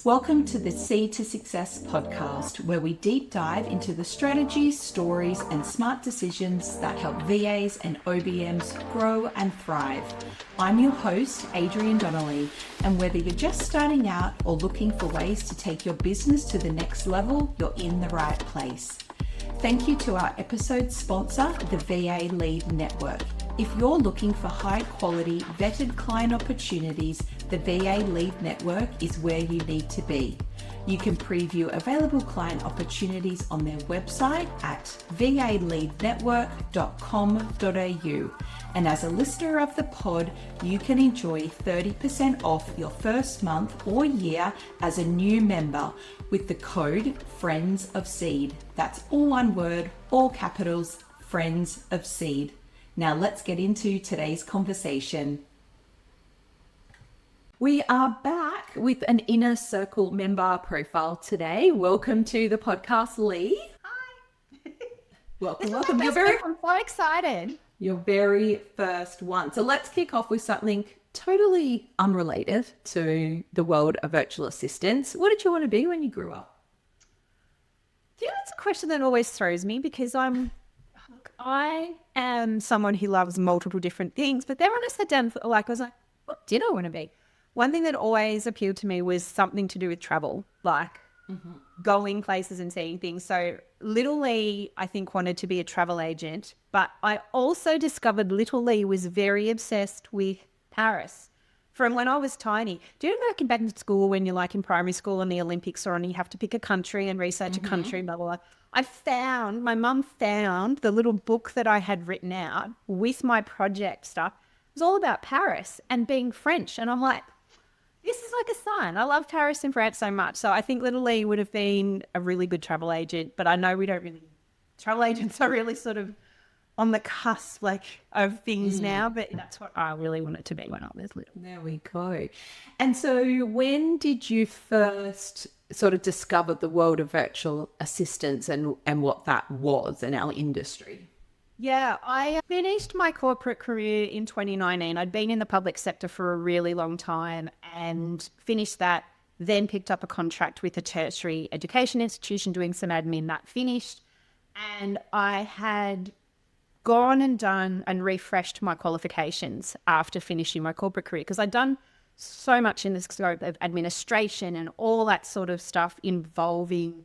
Welcome to the Seed to Success podcast, where we deep dive into the strategies, stories, and smart decisions that help VAs and OBMs grow and thrive. I'm your host, Adrienne Donnelly, and whether you're just starting out or looking for ways to take your business to the next level, you're in the right place. Thank you to our episode sponsor, the VA Lead Network. If you're looking for high quality, vetted client opportunities, the VA Lead Network is where you need to be. You can preview available client opportunities on their website at valeadnetwork.com.au. And as a listener of the pod, you can enjoy 30% off your first month or year as a new member with the code Friends of Seed. That's all one word, all capitals, Friends of Seed. Now let's get into today's conversation. We are back with an Inner Circle member profile today. Welcome to the podcast, Lee. Hi. Welcome. I'm so excited. Your very first one. So let's kick off with something totally unrelated to the world of virtual assistants. What did you want to be when you grew up? Yeah, that's a question that always throws me because I am someone who loves multiple different things, but then when I sat down, I was like, what did I want to be? One thing that always appealed to me was something to do with travel, like going places and seeing things. So little Lee, I think, wanted to be a travel agent, but I also discovered little Lee was very obsessed with Paris from when I was tiny. Do you know back in school when you're like in primary school and the Olympics are on and you have to pick a country and research a country, blah, blah, blah. My mum found the little book that I had written out with my project stuff. It was all about Paris and being French. And I'm like, this is like a sign. I love Paris and France so much. So I think little Lee would have been a really good travel agent, but I know travel agents are really sort of on the cusp of things now, but that's what I really wanted to be when I was little. There we go. And so when did you first sort of discover the world of virtual assistants and what that was in our industry? Yeah, I finished my corporate career in 2019. I'd been in the public sector for a really long time and finished that, then picked up a contract with a tertiary education institution doing some admin. That finished, and I had gone and done and refreshed my qualifications after finishing my corporate career because I'd done so much in the scope of administration and all that sort of stuff involving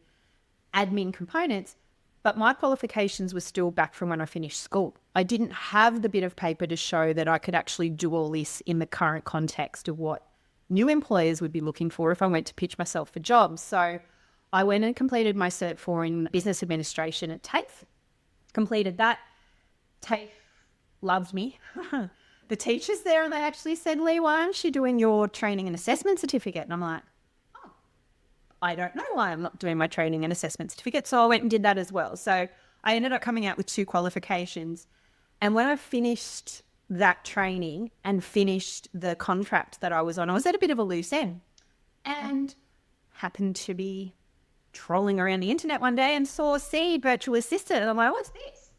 admin components, but my qualifications were still back from when I finished school. I didn't have the bit of paper to show that I could actually do all this in the current context of what new employers would be looking for if I went to pitch myself for jobs. So I went and completed my Cert 4 in business administration at TAFE, completed that. TAFE loved me. The teachers there, and they actually said, Lee, why aren't you doing your training and assessment certificate? And I'm like, oh, I don't know why I'm not doing my training and assessment certificate. So I went and did that as well. So I ended up coming out with 2 qualifications. And when I finished that training and finished the contract that I was on, I was at a bit of a loose end and happened to be trolling around the internet one day and saw Seed Virtual Assistant. And I'm like, what's this?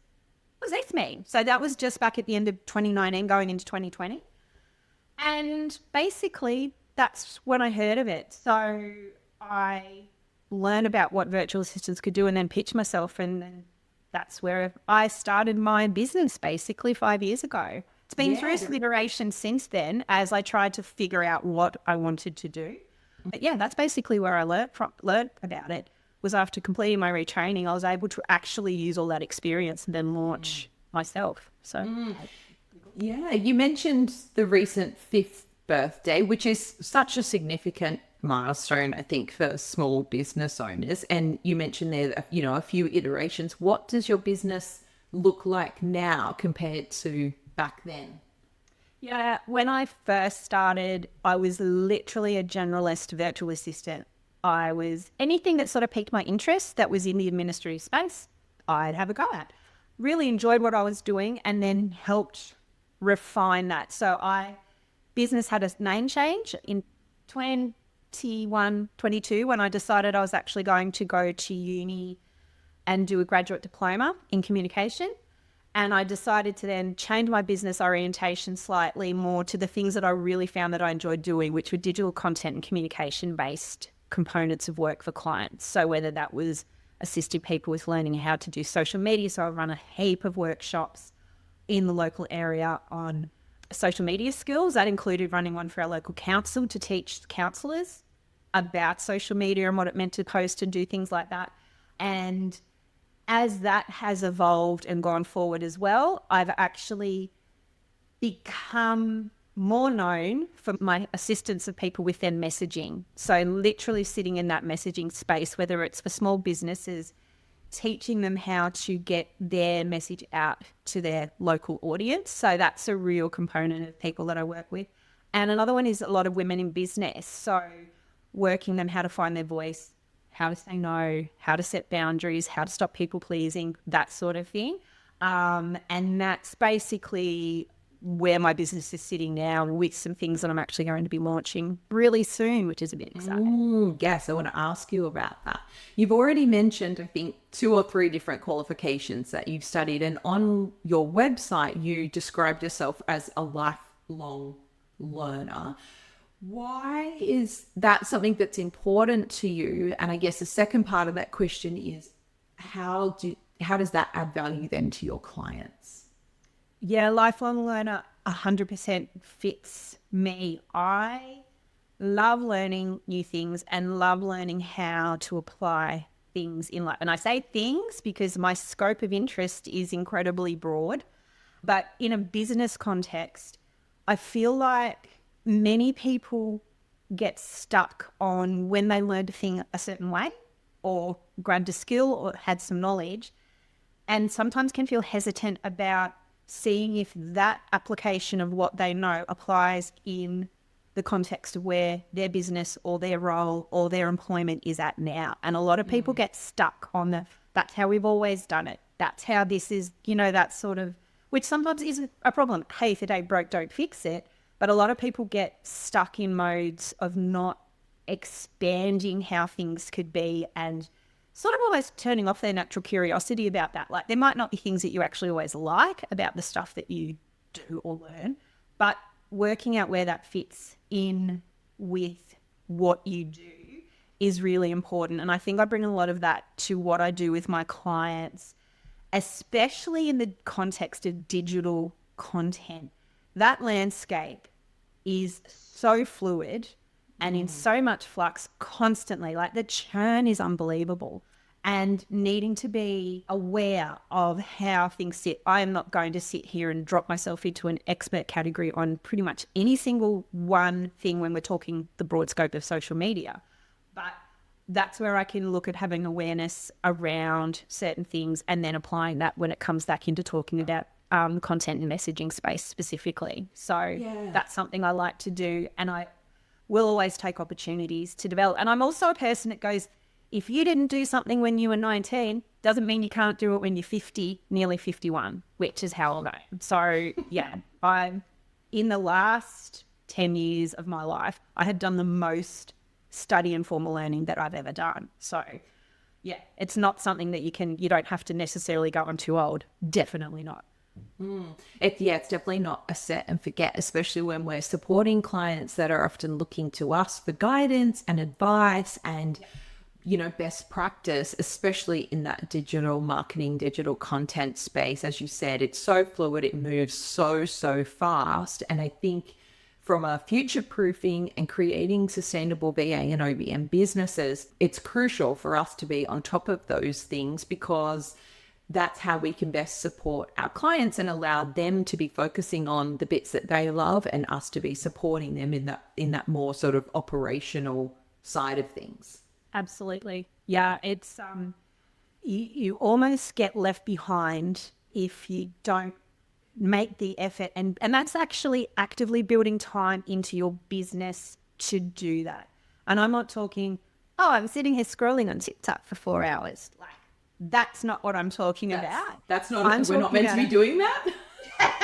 What does this mean? So that was just back at the end of 2019 going into 2020. And basically that's when I heard of it. So I learned about what virtual assistants could do and then pitched myself. And then that's where I started my business basically 5 years ago. It's been through some iteration since then as I tried to figure out what I wanted to do. But yeah, that's basically where I learned about it. Was after completing my retraining, I was able to actually use all that experience and then launch myself. So, yeah, you mentioned the recent 5th birthday, which is such a significant milestone, I think, for small business owners. And you mentioned there, a few iterations. What does your business look like now compared to back then? Yeah, when I first started, I was literally a generalist virtual assistant. I was anything that sort of piqued my interest that was in the administrative space, I'd have a go at. Really enjoyed what I was doing and then helped refine that. So business had a name change in 22 when I decided I was actually going to go to uni and do a graduate diploma in communication. And I decided to then change my business orientation slightly more to the things that I really found that I enjoyed doing, which were digital content and communication based components of work for clients. So whether that was assisting people with learning how to do social media. So I run a heap of workshops in the local area on social media skills. That included running one for our local council to teach councillors about social media and what it meant to post and do things like that. And as that has evolved and gone forward as well, I've actually become more known for my assistance of people with their messaging. So literally sitting in that messaging space, whether it's for small businesses, teaching them how to get their message out to their local audience. So that's a real component of people that I work with. And another one is a lot of women in business. So working them how to find their voice, how to say no, how to set boundaries, how to stop people pleasing, that sort of thing. And that's basically where my business is sitting now, with some things that I'm actually going to be launching really soon, which is a bit exciting. Ooh, yes, I want to ask you about that. You've already mentioned, I think, 2 or 3 different qualifications that you've studied, and on your website, you described yourself as a lifelong learner. Why is that something that's important to you? And I guess the second part of that question is, how does that add value then to your clients? Yeah, lifelong learner 100% fits me. I love learning new things and love learning how to apply things in life. And I say things because my scope of interest is incredibly broad. But in a business context, I feel like many people get stuck on when they learned a thing a certain way or grabbed a skill or had some knowledge, and sometimes can feel hesitant about seeing if that application of what they know applies in the context of where their business or their role or their employment is at now. And a lot of people get stuck on that's how we've always done it. That's how this is, that sort of, which sometimes is a problem. Hey, if the day broke, don't fix it. But a lot of people get stuck in modes of not expanding how things could be and sort of almost turning off their natural curiosity about that. Like, there might not be things that you actually always like about the stuff that you do or learn, but working out where that fits in with what you do is really important. And I think I bring a lot of that to what I do with my clients, especially in the context of digital content. That landscape is so fluid and in so much flux constantly. Like, the churn is unbelievable, and needing to be aware of how things sit. I am not going to sit here and drop myself into an expert category on pretty much any single one thing when we're talking the broad scope of social media. But that's where I can look at having awareness around certain things and then applying that when it comes back into talking about content and messaging space specifically. So that's something I like to do, and I will always take opportunities to develop. And I'm also a person that goes, if you didn't do something when you were 19, doesn't mean you can't do it when you're 50, nearly 51, which is how I am. So yeah, I'm in the last 10 years of my life, I had done the most study and formal learning that I've ever done. So yeah, it's not something that you don't have to necessarily go, I'm too old. Definitely not. It's definitely not a set and forget, especially when we're supporting clients that are often looking to us for guidance and advice and, best practice, especially in that digital marketing, digital content space. As you said, it's so fluid, it moves so fast. And I think from a future-proofing and creating sustainable VA and OBM businesses, it's crucial for us to be on top of those things, because that's how we can best support our clients and allow them to be focusing on the bits that they love and us to be supporting them in that more sort of operational side of things. Absolutely. Yeah, it's you almost get left behind if you don't make the effort, and that's actually actively building time into your business to do that. And I'm not talking, I'm sitting here scrolling on TikTok for 4 hours. Like, that's not what I'm talking about. That's not, we're not meant to be doing that. I'm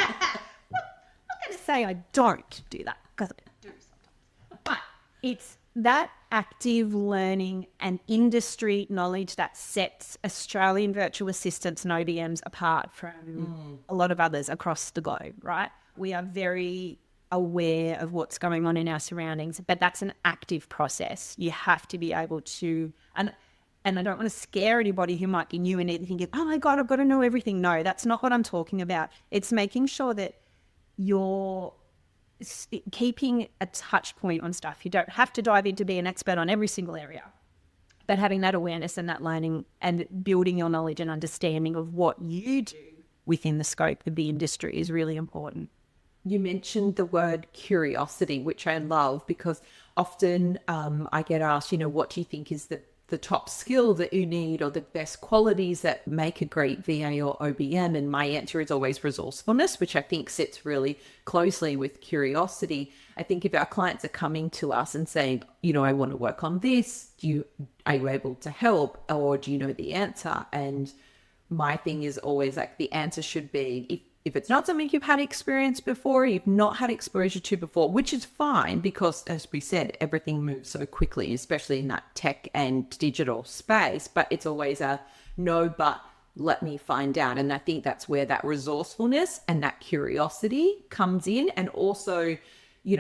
going to say I don't do that, because I do sometimes. But it's that active learning and industry knowledge that sets Australian virtual assistants and OBMs apart from a lot of others across the globe, right? We are very aware of what's going on in our surroundings, but that's an active process. You have to be able to, and I don't want to scare anybody who might be new and thinking, oh my God, I've got to know everything. No, that's not what I'm talking about. It's making sure that you're keeping a touch point on stuff. You don't have to dive in to be an expert on every single area, but having that awareness and that learning and building your knowledge and understanding of what you do within the scope of the industry is really important. You mentioned the word curiosity, which I love, because often I get asked, what do you think is the top skill that you need, or the best qualities that make a great VA or OBM? And my answer is always resourcefulness, which I think sits really closely with curiosity. I think if our clients are coming to us and saying, I want to work on this, are you able to help, or do you know the answer? And my thing is always like, the answer should be, if it's not something you've had experience before, you've not had exposure to before, which is fine, because as we said, everything moves so quickly, especially in that tech and digital space, but it's always a no, but let me find out. And I think that's where that resourcefulness and that curiosity comes in. And also,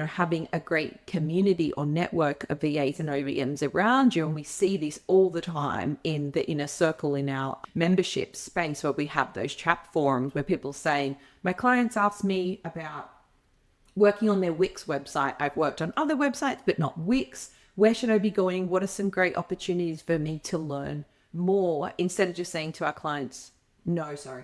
having a great community or network of VAs and OBMs around you. And we see this all the time in the inner circle in our membership space, where we have those chat forums where people saying, my clients ask me about working on their Wix website. I've worked on other websites, but not Wix. Where should I be going? What are some great opportunities for me to learn more? Instead of just saying to our clients, no, sorry,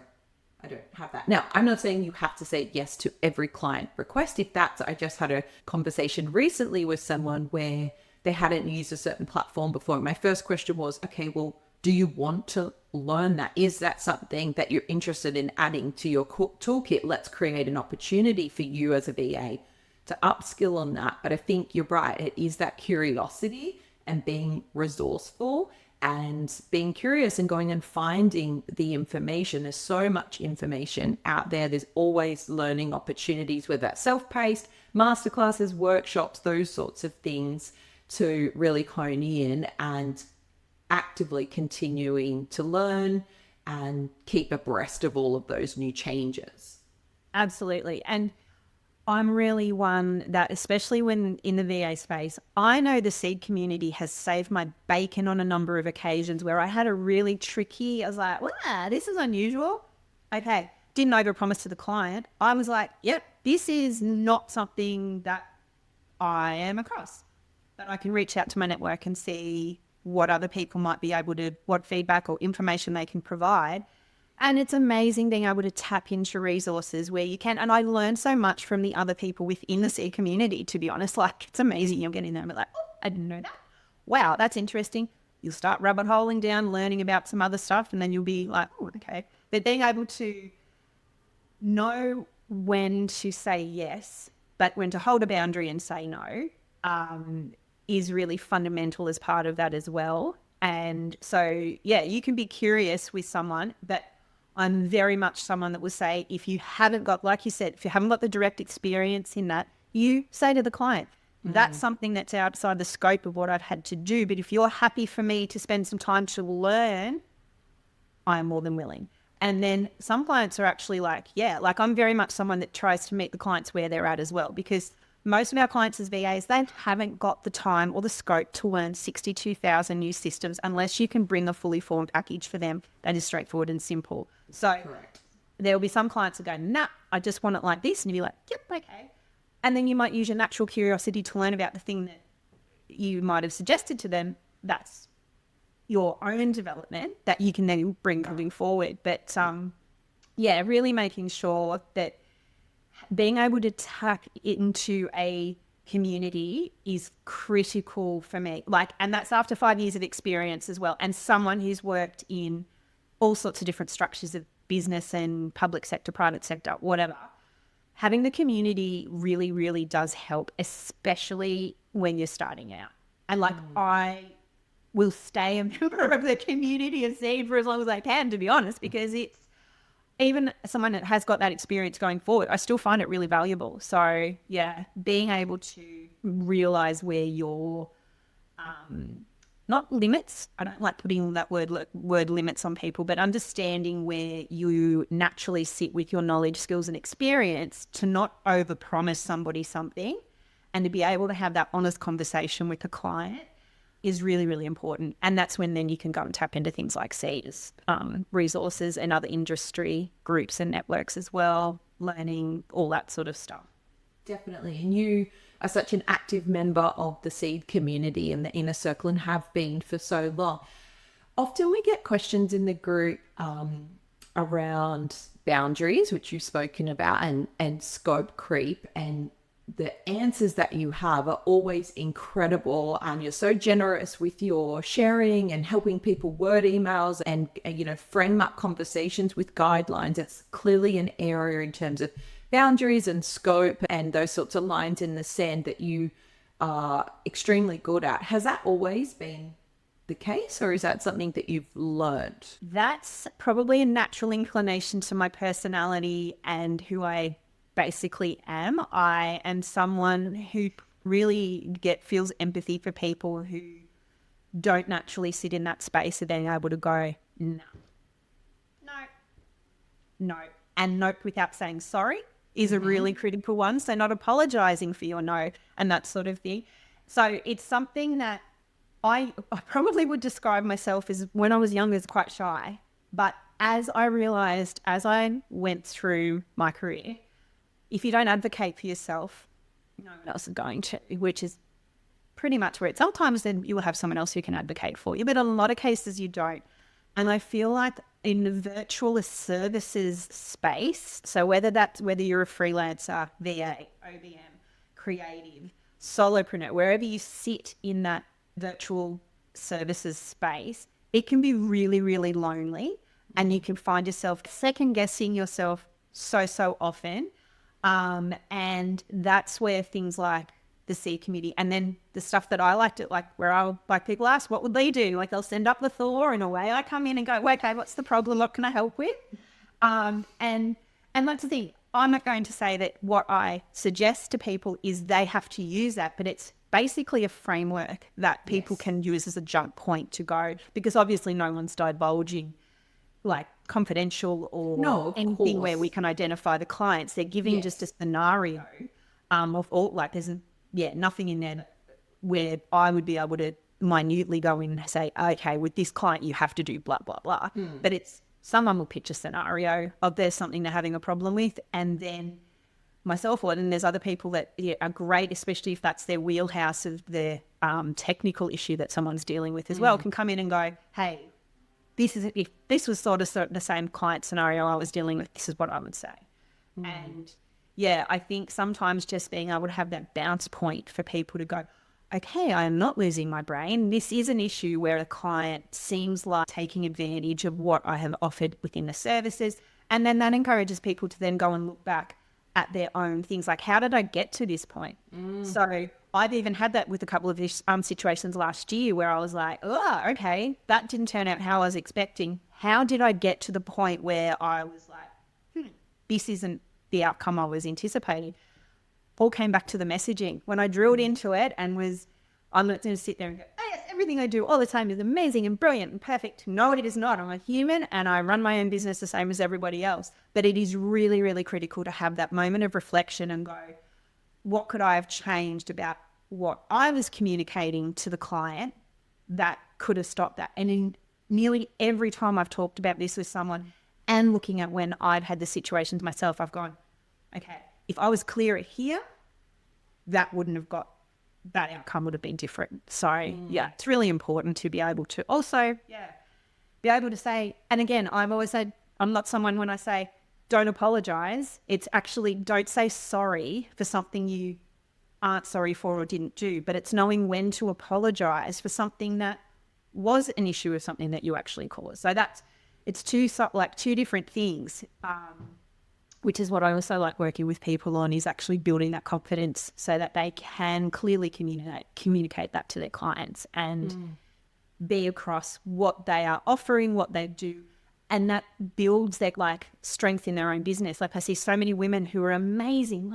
I don't have that. Now, I'm not saying you have to say yes to every client request. I just had a conversation recently with someone where they hadn't used a certain platform before. My first question was, okay, well, do you want to learn that? Is that something that you're interested in adding to your toolkit? Let's create an opportunity for you as a VA to upskill on that. But I think you're right. It is that curiosity and being resourceful and being curious and going and finding the information. There's so much information out there. There's always learning opportunities, whether that's self-paced, masterclasses, workshops, those sorts of things, to really hone in and actively continuing to learn and keep abreast of all of those new changes. Absolutely. And I'm really one that, especially when in the VA space, I know the seed community has saved my bacon on a number of occasions where I had a really tricky, I was like, wow, this is unusual. Okay. Didn't overpromise to the client. I was like, yep, this is not something that I am across. But I can reach out to my network and see what other people might be able to, what feedback or information they can provide. And it's amazing being able to tap into resources where you can. And I learned so much from the other people within the C community, to be honest. Like, it's amazing. You'll get in there and be like, oh, I didn't know that. Wow, that's interesting. You'll start rabbit holing down, learning about some other stuff, and then you'll be like, oh, okay. But being able to know when to say yes, but when to hold a boundary and say no, is really fundamental as part of that as well. And so, yeah, you can be curious with someone, but I'm very much someone that will say, if you haven't got, like you said, if you haven't got the direct experience in that, you say to the client, that's something that's outside the scope of what I've had to do. But if you're happy for me to spend some time to learn, I'm more than willing. And then some clients are actually like, yeah, like I'm very much someone that tries to meet the clients where they're at as well, because most of our clients as VAs, they haven't got the time or the scope to learn 62,000 new systems unless you can bring a fully formed package for them that is straightforward and simple. So There'll be some clients that go, nah, I just want it like this. And you'll be like, yep, okay. And then you might use your natural curiosity to learn about the thing that you might have suggested to them. That's your own development that you can then bring moving forward. But yeah, really making sure that being able to tap into a community is critical for me. And that's after 5 years of experience as well. And someone who's worked in all sorts of different structures of business and public sector, private sector, whatever. Having the community really, really does help, especially when you're starting out. And I will stay a member of the community and see for as long as I can, to be honest, because it's, even someone that has got that experience going forward, I still find it really valuable. So yeah, being able to realize where your not limits. I don't like putting that word limits on people, but understanding where you naturally sit with your knowledge, skills and experience to not overpromise somebody something, and to be able to have that honest conversation with the client is really, really important. And that's when then you can go and tap into things like C's, resources and other industry groups and networks as well, learning all that sort of stuff. Definitely. And you are such an active member of the seed community and the inner circle, and have been for so long. Often we get questions in the group around boundaries, which you've spoken about, and scope creep, and the answers that you have are always incredible, and you're so generous with your sharing and helping people word emails and frame up conversations with guidelines. It's clearly an area in terms of boundaries and scope and those sorts of lines in the sand that you are extremely good at. Has that always been the case, or is that something that you've learned? That's probably a natural inclination to my personality and who I basically am. I am someone who really feels empathy for people who don't naturally sit in that space of being able to go, no, and nope without saying sorry is a really critical one. So not apologizing for your no and that sort of thing. So it's something that I probably would describe myself as, when I was young, as quite shy. But as I realized, as I went through my career, if you don't advocate for yourself, no one else is going to, which is pretty much where it's. Sometimes then you will have someone else who can advocate for you, but in a lot of cases you don't. And I feel like in the virtual services space, so whether you're a freelancer, VA, OBM, creative, solopreneur, wherever you sit in that virtual services space, it can be really, really lonely, and you can find yourself second guessing yourself so often. And that's where things like the C community, and then the stuff that I liked, where people ask, what would they do? Like, they'll send up the Thor, and away I come in and go, well, okay, what's the problem? What can I help with? And that's the thing. I'm not going to say that what I suggest to people is they have to use that, but it's basically a framework that people can use as a jump point to go, because obviously no one's divulging like confidential or anything where we can identify the clients. They're giving just a scenario of all, like there's nothing in there where I would be able to minutely go in and say, okay, with this client you have to do blah blah blah. But it's, someone will pitch a scenario of there's something they're having a problem with, and then myself, or then there's other people that are great, especially if that's their wheelhouse of their technical issue that someone's dealing with as well, can come in and go, hey, if this was sort of the same client scenario I was dealing with, this is what I would say. And I think sometimes just being able to have that bounce point for people to go, okay, I am not losing my brain. This is an issue where a client seems like taking advantage of what I have offered within the services. And then that encourages people to then go and look back at their own things, like, how did I get to this point? So I've even had that with a couple of situations last year where I was like, oh, okay, that didn't turn out how I was expecting. How did I get to the point where I was like, this isn't the outcome I was anticipating? All came back to the messaging. When I drilled into it and I'm not going to sit there and go, oh, yes, everything I do all the time is amazing and brilliant and perfect. No, it is not. I'm a human and I run my own business the same as everybody else. But it is really, really critical to have that moment of reflection and go, what could I have changed about what I was communicating to the client that could have stopped that? And in nearly every time I've talked about this with someone and looking at when I've had the situations myself, I've gone, okay, if I was clearer here, that outcome would have been different. So it's really important to be able to also be able to say, and again, I've always said, I'm not someone when I say don't apologize, it's actually don't say sorry for something you aren't sorry for or didn't do, but it's knowing when to apologize for something that was an issue of something that you actually caused. So it's two different things, which is what I also like working with people on, is actually building that confidence so that they can clearly communicate that to their clients and be across what they are offering, what they do, and that builds their strength in their own business. Like, I see so many women who are amazing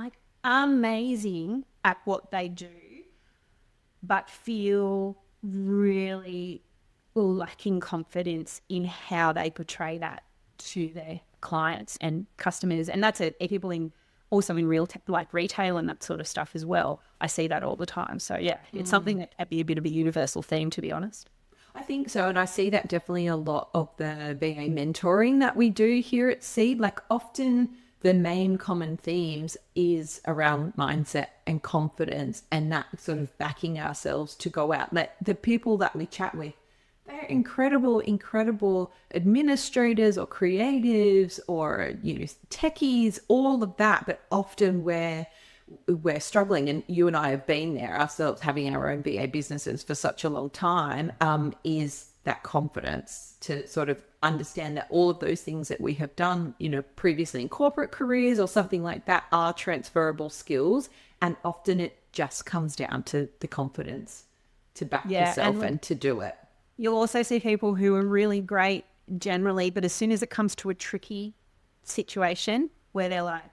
at what they do, but feel really lacking confidence in how they portray that to their clients and customers. And that's people also in like retail and that sort of stuff as well. I see that all the time. So yeah, it's something that can be a bit of a universal theme, to be honest. I think so. And I see that definitely a lot of the VA mentoring that we do here at Seed. Like often the main common themes is around mindset and confidence and that sort of backing ourselves to go out. Like the people that we chat with, they're incredible administrators or creatives or, techies, all of that. But often we're struggling, and you and I have been there ourselves, having our own VA businesses for such a long time, is that confidence to sort of understand that all of those things that we have done, previously in corporate careers or something like that are transferable skills. And often it just comes down to the confidence to back yourself and to do it. You'll also see people who are really great generally, but as soon as it comes to a tricky situation where they're like,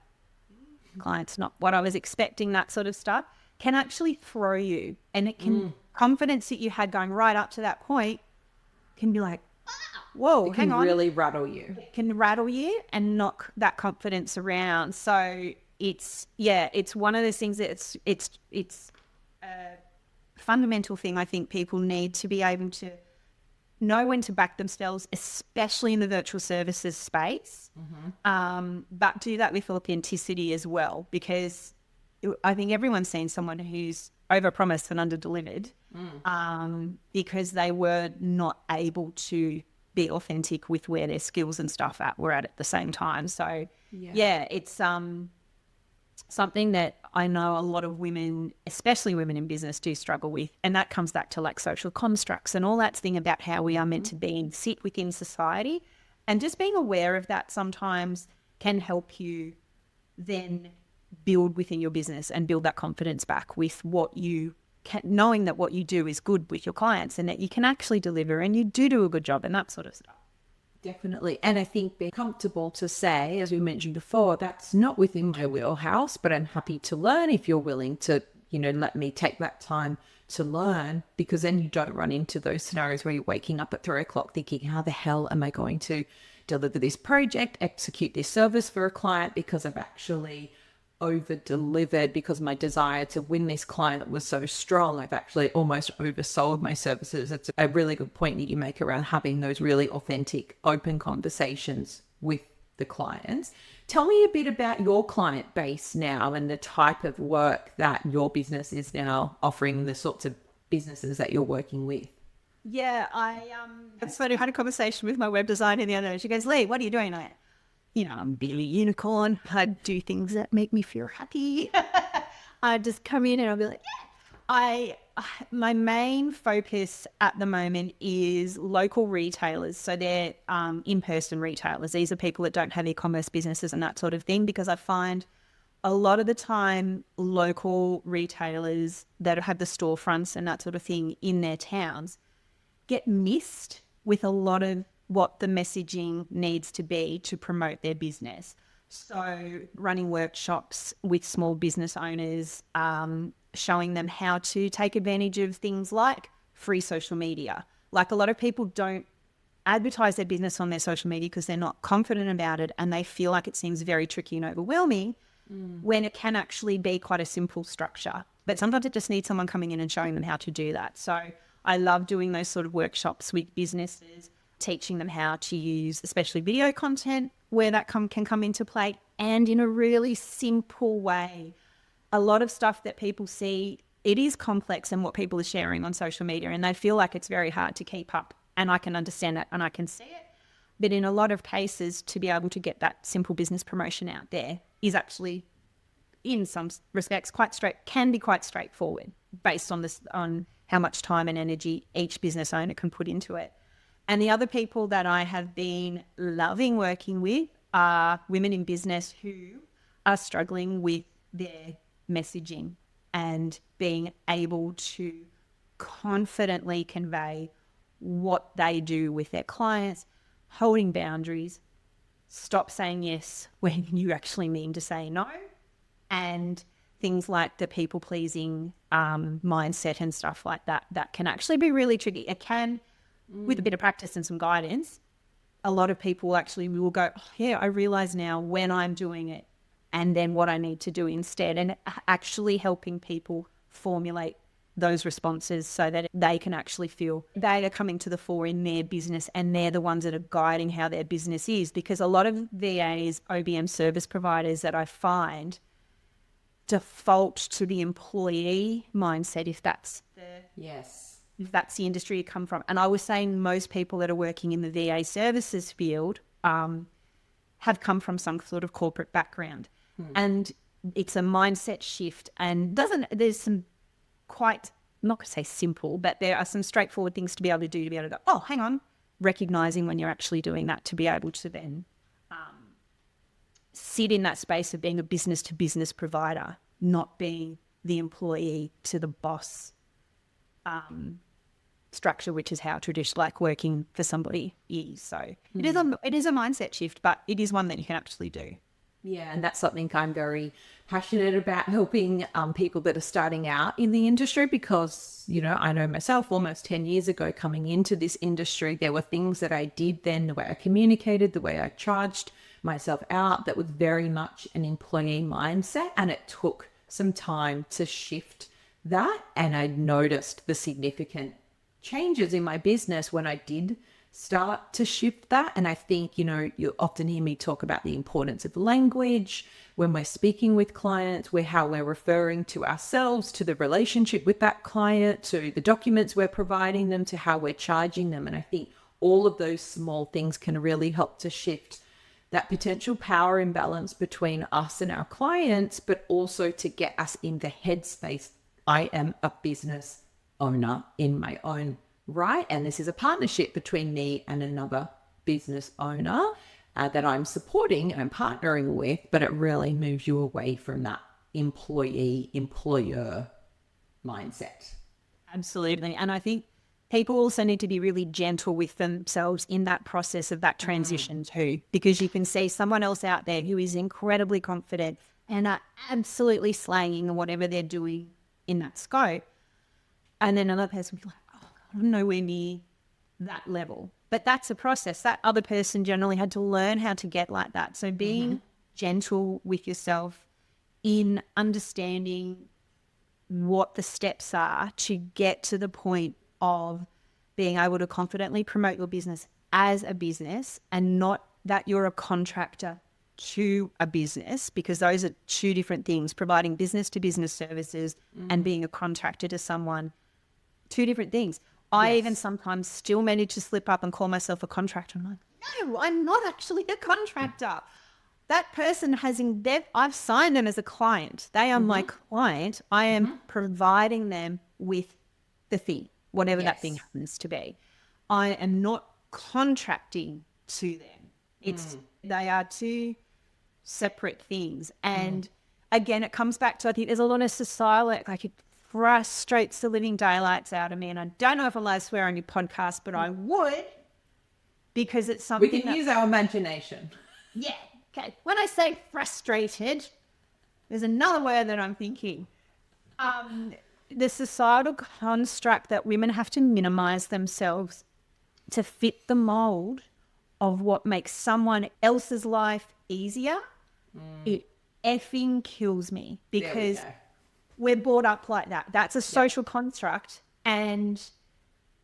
client's not what I was expecting, that sort of stuff, can actually throw you. And it can, confidence that you had going right up to that point can be like, whoa, hang on. It can really rattle you. It can rattle you and knock that confidence around. So it's one of those things that it's a fundamental thing I think people need to be able to know when to back themselves, especially in the virtual services space, but do that with authenticity as well, because I think everyone's seen someone who's overpromised and underdelivered because they were not able to be authentic with where their skills and stuff were at the same time. So it's something that I know a lot of women, especially women in business, do struggle with. And that comes back to like social constructs and all that thing about how we are meant to be and sit within society. And just being aware of that sometimes can help you then build within your business and build that confidence back with what you can, knowing that what you do is good with your clients and that you can actually deliver and you do a good job and that sort of stuff. Definitely. And I think being comfortable to say, as we mentioned before, that's not within my wheelhouse, but I'm happy to learn if you're willing to, let me take that time to learn, because then you don't run into those scenarios where you're waking up at 3:00 thinking, how the hell am I going to deliver this project, execute this service for a client, because I've actually over-delivered because my desire to win this client was so strong. I've actually almost oversold my services. It's a really good point that you make around having those really authentic, open conversations with the clients. Tell me a bit about your client base now and the type of work that your business is now offering, the sorts of businesses that you're working with. Yeah, I had a conversation with my web designer the other day. She goes, Lee, what are you doing? I'm Billy Unicorn. I do things that make me feel happy. I just come in and I'll be like, my main focus at the moment is local retailers. So they're in-person retailers. These are people that don't have e-commerce businesses and that sort of thing, because I find a lot of the time local retailers that have the storefronts and that sort of thing in their towns get missed with a lot of what the messaging needs to be to promote their business. So running workshops with small business owners, showing them how to take advantage of things like free social media. Like a lot of people don't advertise their business on their social media because they're not confident about it and they feel like it seems very tricky and overwhelming when it can actually be quite a simple structure. But sometimes it just needs someone coming in and showing them how to do that. So I love doing those sort of workshops with businesses, teaching them how to use especially video content where that can come into play, and in a really simple way. A lot of stuff that people see, it is complex and what people are sharing on social media, and they feel like it's very hard to keep up, and I can understand that and I can see it. But in a lot of cases, to be able to get that simple business promotion out there is actually, in some respects, can be quite straightforward based on how much time and energy each business owner can put into it. And the other people that I have been loving working with are women in business who are struggling with their messaging and being able to confidently convey what they do with their clients, holding boundaries, stop saying yes when you actually mean to say no, and things like the people-pleasing mindset and stuff like that, that can actually be really tricky. It can, with a bit of practice and some guidance, a lot of people actually will go, oh, yeah, I realize now when I'm doing it and then what I need to do instead, and actually helping people formulate those responses so that they can actually feel they are coming to the fore in their business and they're the ones that are guiding how their business is. Because a lot of VAs, OBM service providers that I find default to the employee mindset if that's the industry you come from. And I was saying most people that are working in the VA services field have come from some sort of corporate background. And it's a mindset shift, and there's some quite, I'm not going to say simple, but there are some straightforward things to be able to do to be able to go, oh, hang on, recognizing when you're actually doing that to be able to then sit in that space of being a business to business provider, not being the employee to the boss structure, which is how traditional, like working for somebody is. So it is a mindset shift, but it is one that you can actually do. Yeah, and that's something I'm very passionate about, helping people that are starting out in the industry, because, you know, I know myself almost 10 years ago coming into this industry, there were things that I did then, the way I communicated, the way I charged myself out, that was very much an employee mindset, and it took some time to shift that. And I noticed the significant changes in my business when I did start to shift that. And I think, you know, you often hear me talk about the importance of language when we're speaking with clients, how we're referring to ourselves, to the relationship with that client, to the documents we're providing them, to how we're charging them. And I think all of those small things can really help to shift that potential power imbalance between us and our clients, but also to get us in the headspace. I am a business owner in my own right, and this is a partnership between me and another business owner that I'm supporting and partnering with, but it really moves you away from that employee-employer mindset. Absolutely. And I think people also need to be really gentle with themselves in that process of that transition too, because you can see someone else out there who is incredibly confident and are absolutely slaying whatever they're doing in that scope. And then another person will be like, oh, I'm nowhere near that level. But that's a process. That other person generally had to learn how to get like that. So being gentle with yourself in understanding what the steps are to get to the point of being able to confidently promote your business as a business, and not that you're a contractor to a business, because those are two different things. Providing business to business services and being a contractor to someone, two different things. I even sometimes still manage to slip up and call myself a contractor. I'm like, no, I'm not actually a contractor. That person I've signed them as a client. They are my client. I am providing them with the thing, whatever that thing happens to be. I am not contracting to them. They are two separate things. And again, it comes back to, I think there's a lot of societal, like it frustrates the living daylights out of me. And I don't know if I'm allowed to swear on your podcast, but I would, because it's something we can use our imagination. Yeah. Okay. When I say frustrated, there's another word that I'm thinking. The societal construct that women have to minimize themselves to fit the mold of what makes someone else's life easier, it effing kills me, because we're brought up like that. That's a social construct, and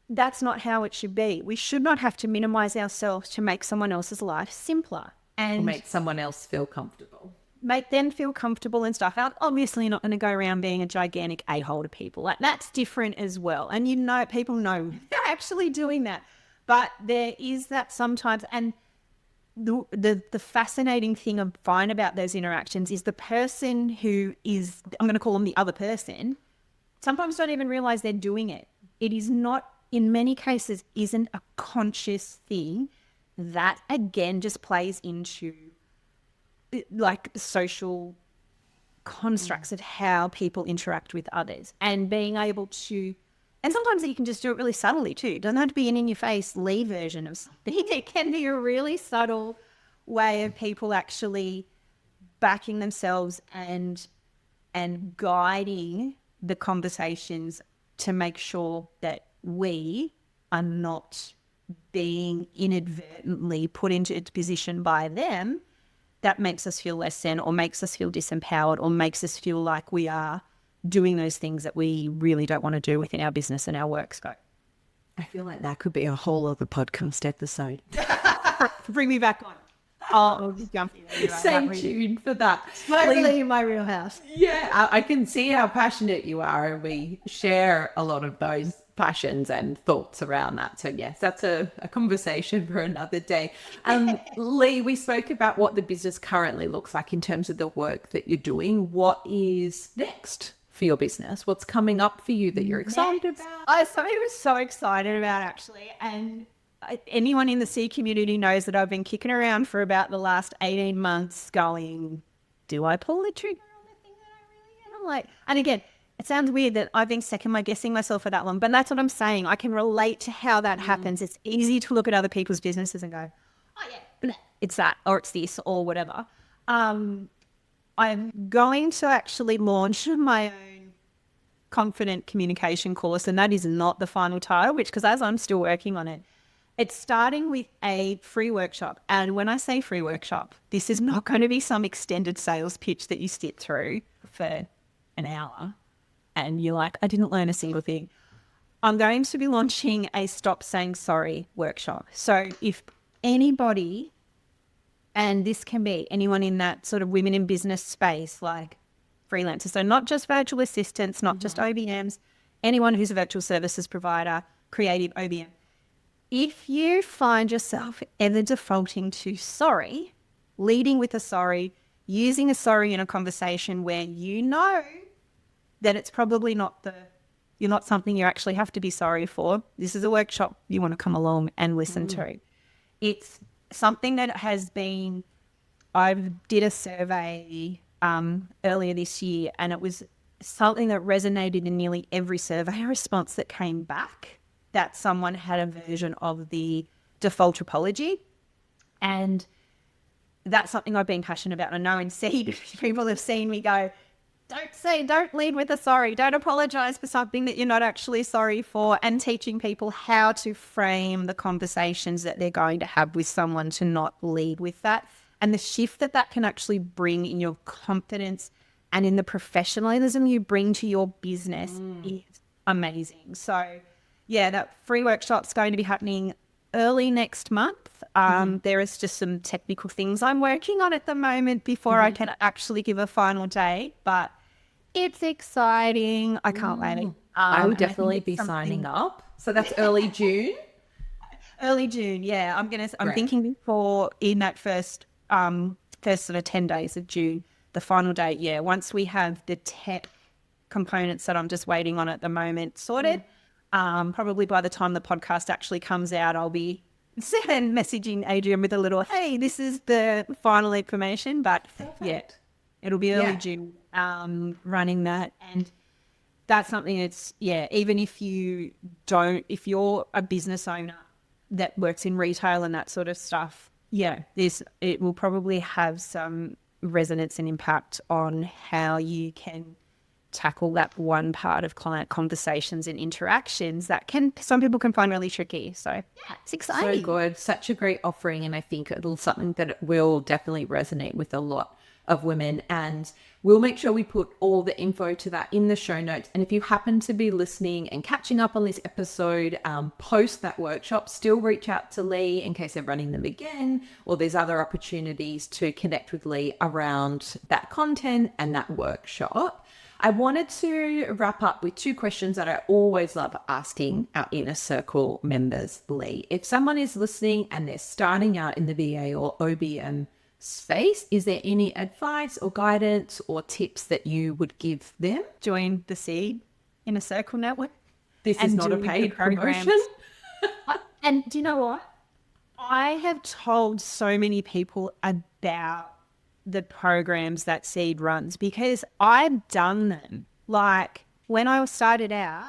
that's not how it should be. We should not have to minimize ourselves to make someone else's life simpler and or make someone else feel comfortable. Make them feel comfortable and stuff. I'm obviously not going to go around being a gigantic a-hole to people. Like, that's different as well. And you know, people know they're actually doing that. But there is that sometimes, and the fascinating thing I find about those interactions is the person who is, I'm going to call them the other person, sometimes don't even realize they're doing it. It is not, in many cases, isn't a conscious thing. That, again, just plays into like social constructs of how people interact with others, and being able to, and sometimes you can just do it really subtly too. It doesn't have to be an in-your-face Lee version of something. It can be a really subtle way of people actually backing themselves and guiding the conversations to make sure that we are not being inadvertently put into a position by them that makes us feel less than, or makes us feel disempowered, or makes us feel like we are doing those things that we really don't want to do within our business and our work scope. I feel like that could be a whole other podcast episode. Bring me back on. I'll jump in. Anyway, Stay tuned for that. Totally in my wheelhouse. Yeah, I can see how passionate you are, and we share a lot of those passions and thoughts around that. So yes, that's a conversation for another day. Lee, we spoke about what the business currently looks like in terms of the work that you're doing. What is next for your business? What's coming up for you that you're excited about? Something I was so excited about, actually, and anyone in the C community knows that I've been kicking around for about the last 18 months going, do I pull the trigger on the thing that I really am? I'm like, and again, it sounds weird that I've been second-guessing myself for that long, but that's what I'm saying. I can relate to how that happens. It's easy to look at other people's businesses and go, oh yeah, it's that, or it's this, or whatever. I'm going to actually launch my own confident communication course, and that is not the final title, because as I'm still working on it, it's starting with a free workshop. And when I say free workshop, this is not going to be some extended sales pitch that you sit through for an hour and you're like, I didn't learn a single thing. I'm going to be launching a Stop Saying Sorry workshop. So if anybody, and this can be anyone in that sort of women in business space, like freelancers, so not just virtual assistants, not just OBMs, anyone who's a virtual services provider, creative OBM. If you find yourself ever defaulting to sorry, leading with a sorry, using a sorry in a conversation where you know that it's probably you're not something you actually have to be sorry for, this is a workshop you want to come along and listen to. It's something that has been, I did a survey earlier this year, and it was something that resonated in nearly every survey response that came back, that someone had a version of the default apology. And that's something I've been passionate about. I know in seed, people have seen me go, don't lead with a sorry, don't apologize for something that you're not actually sorry for, and teaching people how to frame the conversations that they're going to have with someone to not lead with that. And the shift that can actually bring in your confidence and in the professionalism you bring to your business is amazing. So yeah, that free workshop's going to be happening early next month. There is just some technical things I'm working on at the moment before I can actually give a final date, but it's exciting. I can't wait. I would definitely be signing up. So that's early June. Early June, yeah. I'm thinking before in that first sort of 10 days of June, the final date. Yeah, once we have the tech components that I'm just waiting on at the moment sorted. Probably by the time the podcast actually comes out, I'll be messaging Adrienne with a little, hey, this is the final information. But yeah, it'll be early June running that. And that's something that's, even if you're a business owner that works in retail and that sort of stuff, it will probably have some resonance and impact on how you can tackle that one part of client conversations and interactions that some people can find really tricky. So it's exciting. So good. Such a great offering. And I think it'll something that will definitely resonate with a lot of women. And we'll make sure we put all the info to that in the show notes. And if you happen to be listening and catching up on this episode, post that workshop, still reach out to Lee in case they're running them again, or there's other opportunities to connect with Lee around that content and that workshop. I wanted to wrap up with 2 questions that I always love asking our Inner Circle members, Lee. If someone is listening and they're starting out in the VA or OBM space, is there any advice or guidance or tips that you would give them? Join the Seed Inner Circle network. This is not a paid promotion. And do you know what? I have told so many people about the programs that Seed runs because I've done them. Like when I started out,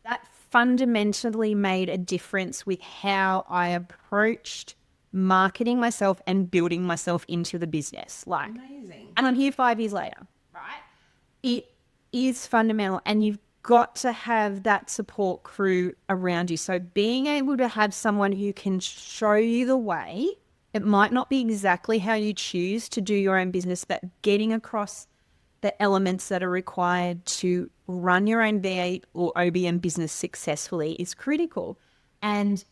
that fundamentally made a difference with how I approached marketing myself and building myself into the business. Like, amazing. And I'm here 5 years later, right? is fundamental, and you've got to have that support crew around you. So being able to have someone who can show you the way, it might not be exactly how you choose to do your own business, but getting across the elements that are required to run your own VA or OBM business successfully is critical. And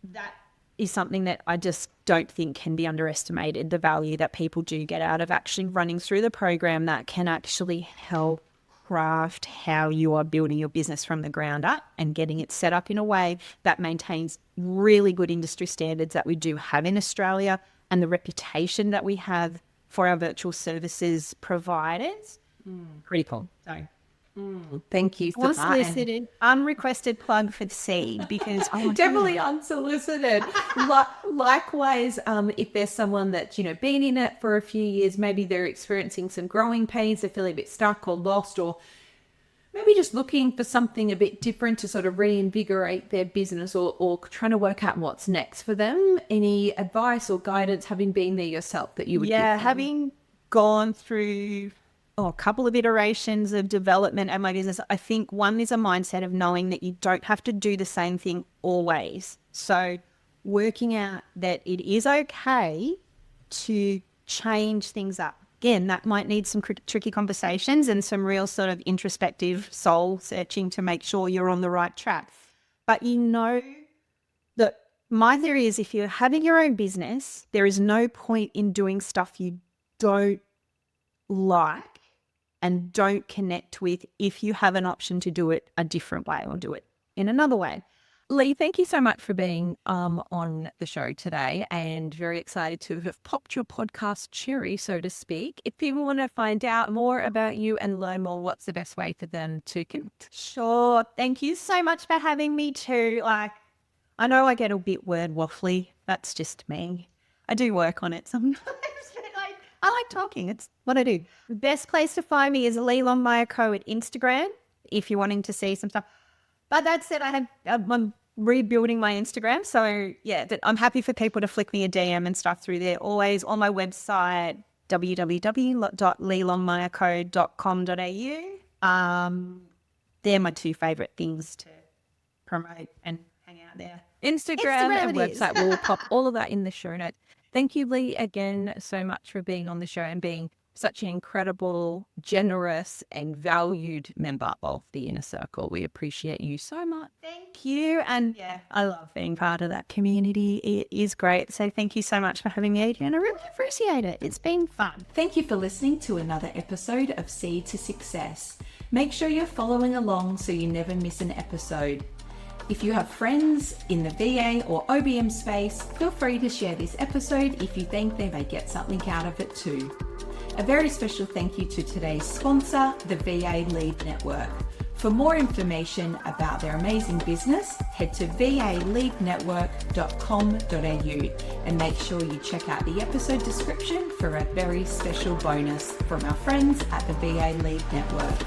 that is something that I just don't think can be underestimated, the value that people do get out of actually running through the program that can actually help craft how you are building your business from the ground up and getting it set up in a way that maintains really good industry standards that we do have in Australia and the reputation that we have for our virtual services providers. Critical. So thank you for that. Unsolicited, unrequested plug for the seed, because Definitely unsolicited. Likewise, if there's someone that's, been in it for a few years, maybe they're experiencing some growing pains, they're feeling a bit stuck or lost, or maybe just looking for something a bit different to sort of reinvigorate their business, or trying to work out what's next for them. Any advice or guidance, having been there yourself, that you would give them? Having gone through a couple of iterations of development at my business, I think one is a mindset of knowing that you don't have to do the same thing always. So working out that it is okay to change things up. Again, that might need some tricky conversations and some real sort of introspective soul searching to make sure you're on the right track. But that my theory is, if you're having your own business, there is no point in doing stuff you don't like and don't connect with if you have an option to do it a different way or do it in another way. Lee, thank you so much for being on the show today, and very excited to have popped your podcast cherry, so to speak. If people want to find out more about you and learn more, what's the best way for them to connect? Sure. Thank you so much for having me too. I know I get a bit word waffly. That's just me. I do work on it sometimes. I like talking. It's what I do. The best place to find me is Lee Longmire Co at Instagram, if you're wanting to see some stuff. But that said, I'm rebuilding my Instagram. So I'm happy for people to flick me a DM and stuff through there. Always on my website, www.leelongmireco.com.au. They're my two favourite things to promote and hang out there. Instagram and website. We'll pop all of that in the show notes. Thank you, Lee, again so much for being on the show and being such an incredible, generous and valued member of the Inner Circle. We appreciate you so much. Thank you. And I love being part of that community. It is great. So thank you so much for having me, Adrienne. I really appreciate it. It's been fun. Thank you for listening to another episode of Seed to Success. Make sure you're following along so you never miss an episode. If you have friends in the VA or OBM space, feel free to share this episode if you think they may get something out of it too. A very special thank you to today's sponsor, the VA Lead Network. For more information about their amazing business, head to valeadnetwork.com.au and make sure you check out the episode description for a very special bonus from our friends at the VA Lead Network.